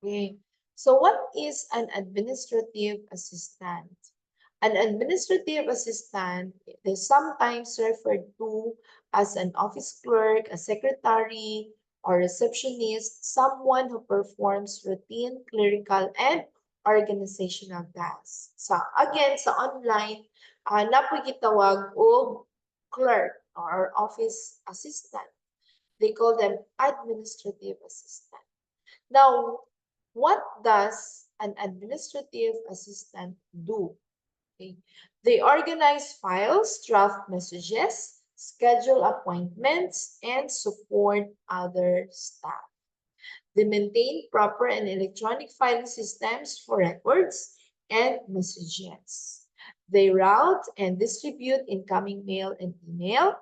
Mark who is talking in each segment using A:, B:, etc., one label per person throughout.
A: Okay. So what is an administrative assistant? An administrative assistant is sometimes referred to as an office clerk, a secretary, or receptionist, someone who performs routine clerical and organizational tasks. So again, sa online, napoy gitawag og clerk or office assistant. They call them administrative assistant. Now, what does an administrative assistant do? Okay. They organize files, draft messages, schedule appointments, and support other staff. They maintain proper and electronic filing systems for records and messages. They route and distribute incoming mail and email.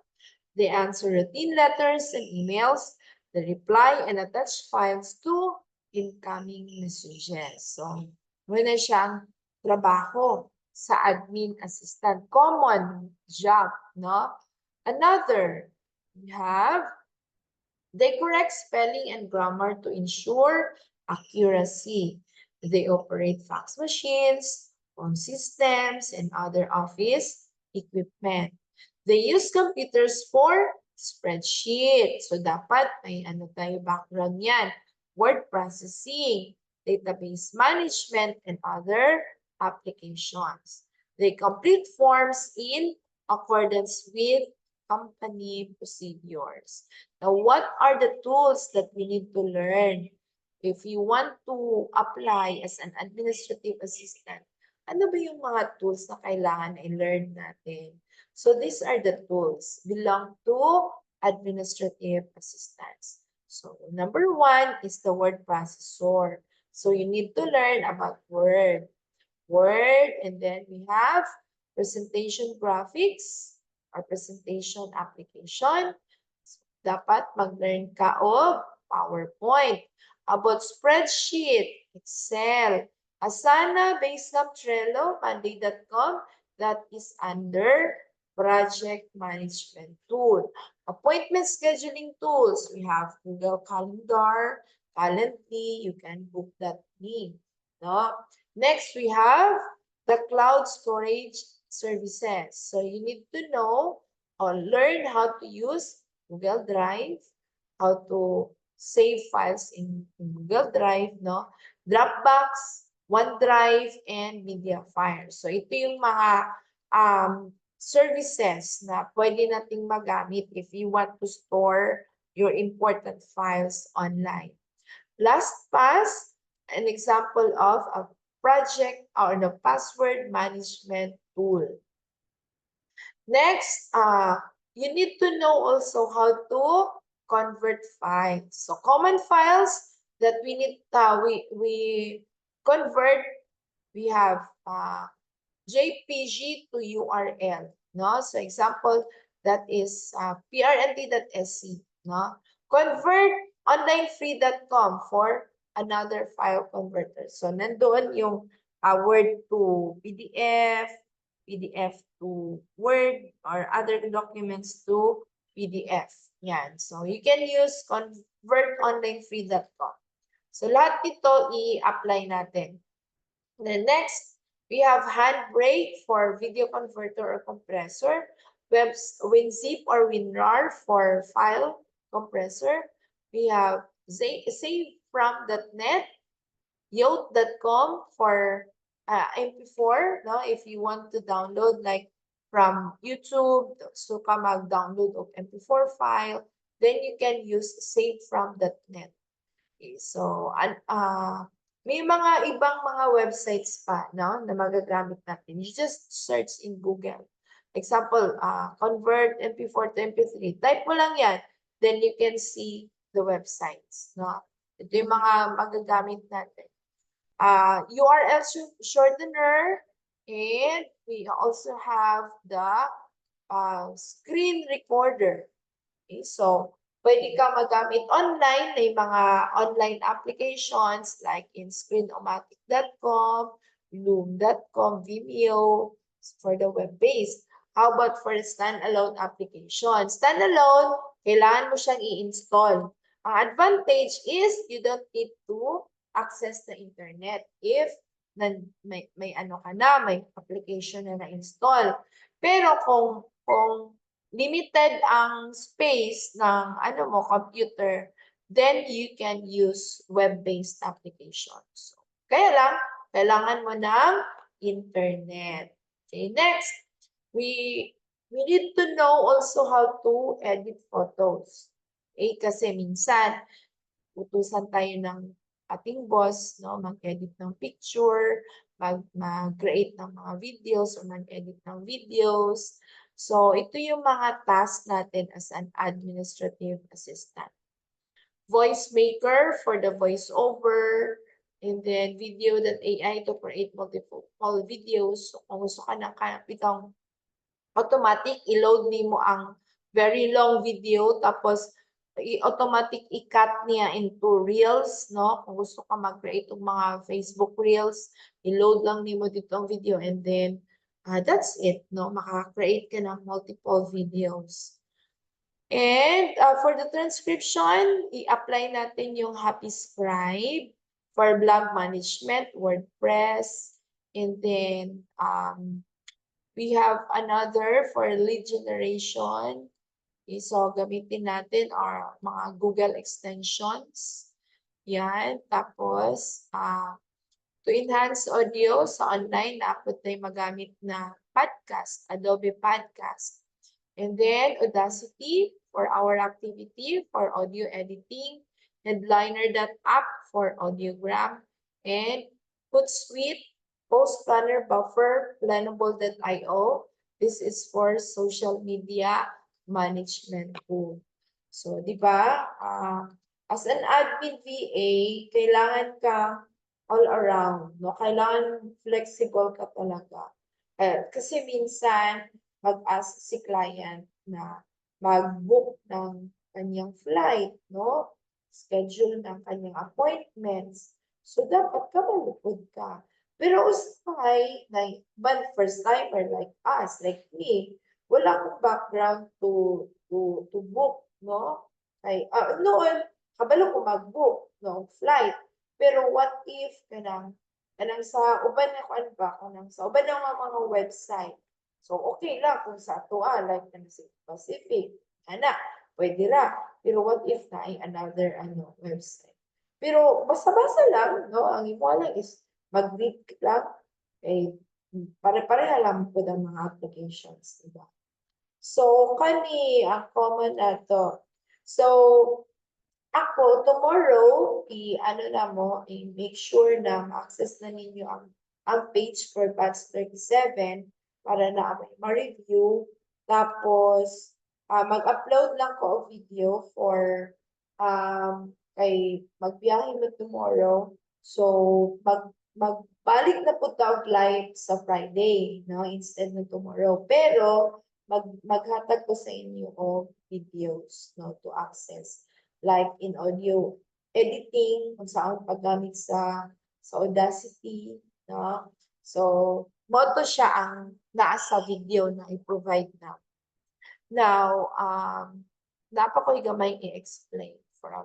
A: They answer routine letters and emails. They reply and attach files to incoming messages. So, muna siyang trabaho sa admin assistant. Common job, no? Another, we have they correct spelling and grammar to ensure accuracy. They operate fax machines, phone systems, and other office equipment. They use computers for spreadsheet. So, dapat may ano tayo background yan. Word processing, database management, and other applications. They complete forms in accordance with company procedures. Now, what are the tools that we need to learn if you want to apply as an administrative assistant? Ano ba yung mga tools na kailangan i-learn natin? So these are the tools belong to administrative assistants. So number one is the word processor. So you need to learn about Word, and then we have presentation graphics or presentation application. So, dapat mag-learn ka of PowerPoint, about spreadsheet, Excel, Asana, Basecamp, Trello, Monday.com, that is under project management tool. Appointment scheduling tools, we have Google Calendar, Calendly, you can book that meeting. No? Next, we have the cloud storage services. So you need to know or learn how to use Google Drive, how to save files in Google Drive, no? Dropbox, OneDrive, and Mediafire. So ito yung mga services na pwede nating magamit if you want to store your important files online. LastPass, an example of a project or the password management tool. Next, you need to know also how to convert files. So common files that we need we convert, we have JPG to URL. No? So example, that is prnt.sc. No? Convert onlinefree.com for another file converter. So nandoon yung Word to PDF, PDF to Word, or other documents to PDF. Yan. So you can use convertonlinefree.com. So lahat ito i-apply natin. The next, we have Handbrake for video converter or compressor, WinZip or WinRAR for file compressor. We have SaveFrom.net, Yote.com for MP4. No? If you want to download like from YouTube, so ka mag-download of MP4 file, then you can use SaveFrom.net. Okay, so may mga ibang mga websites pa, no, na magagamit natin. You just search in Google. Example, convert MP4 to MP3. Type mo lang yan. Then you can see the websites, no? Ito yung mga magagamit natin. URL shortener, and we also have the screen recorder. Okay, so pwede ka magamit online na mga online applications like in screenomatic.com, loom.com, Vimeo for the web-based. How about for the standalone application? Standalone, kailangan mo siyang i-install. Ang advantage is you don't need to access the internet if may ano ka na, may application na na-install. Pero kung limited ang space ng ano mo, computer, then you can use web-based applications. So, kaya lang, kailangan mo ng internet. Okay, next, we need to know also how to edit photos. Okay, kasi minsan, utusan tayo ng ating boss, no, mag-edit ng picture, mag-create ng mga videos or mag-edit ng videos. So, ito yung mga task natin as an administrative assistant. Voice maker for the voiceover, and then video.ai to create multiple videos. So, kung gusto ka ng itong automatic, i-load mo ang very long video, tapos automatic i-cut niya into reels, no? Kung gusto ka mag-create ng mga Facebook reels, i-load lang mo dito ang video, and then that's it, no? Makaka-create ka ng multiple videos. And for the transcription, i-apply natin yung HappyScribe for blog management, WordPress, and then we have another for lead generation. So, gamitin natin our mga Google extensions. Yan. Tapos, to enhance audio sa online, dapat tayo magamit na podcast, Adobe Podcast. And then, Audacity for our activity for audio editing, Headliner.app for audiogram, and Hootsuite, Post Planner Buffer, Plannable.io. This is for social media management tool. So, di ba? As an admin VA, kailangan ka all around, no? Kailangan flexible ka talaga. Kasi minsan, mag-ask si client na mag-book ng kanyang flight, no? Schedule ng kanyang appointments. So, dapat ka malupod ka. Pero usapay, like, first timer like us, like me, wala akong background to book, no? Noon, kabalo ko mag-book, no? Flight. Pero what if kanang sa uban na kuan ba, kanang sa uban na mga website. So, okay lang kung sa ato like sa Pacific, ana, pwede ra. Pero what if na ay another website? Pero basta-basta lang, no? Ang imo lang is mag-read lang, pare-pareha lang po ang mga applications, diba? So, kani, ang common na to. So, ako, tomorrow, i-make sure na ma-access na ninyo ang page for batch 37 para na ma-review. Tapos, mag-upload lang ko ang video for kay magbiyahe mo tomorrow. So, magbalik na po tawag live sa Friday, no? Instead ng tomorrow. Pero, maghatag ko sa inyo o videos, no? To access. Like in audio editing, kung saan paggamit sa Audacity, no? So, moto siya ang nasa video na i-provide na. Now, dapat ko gamay i-explain for a while.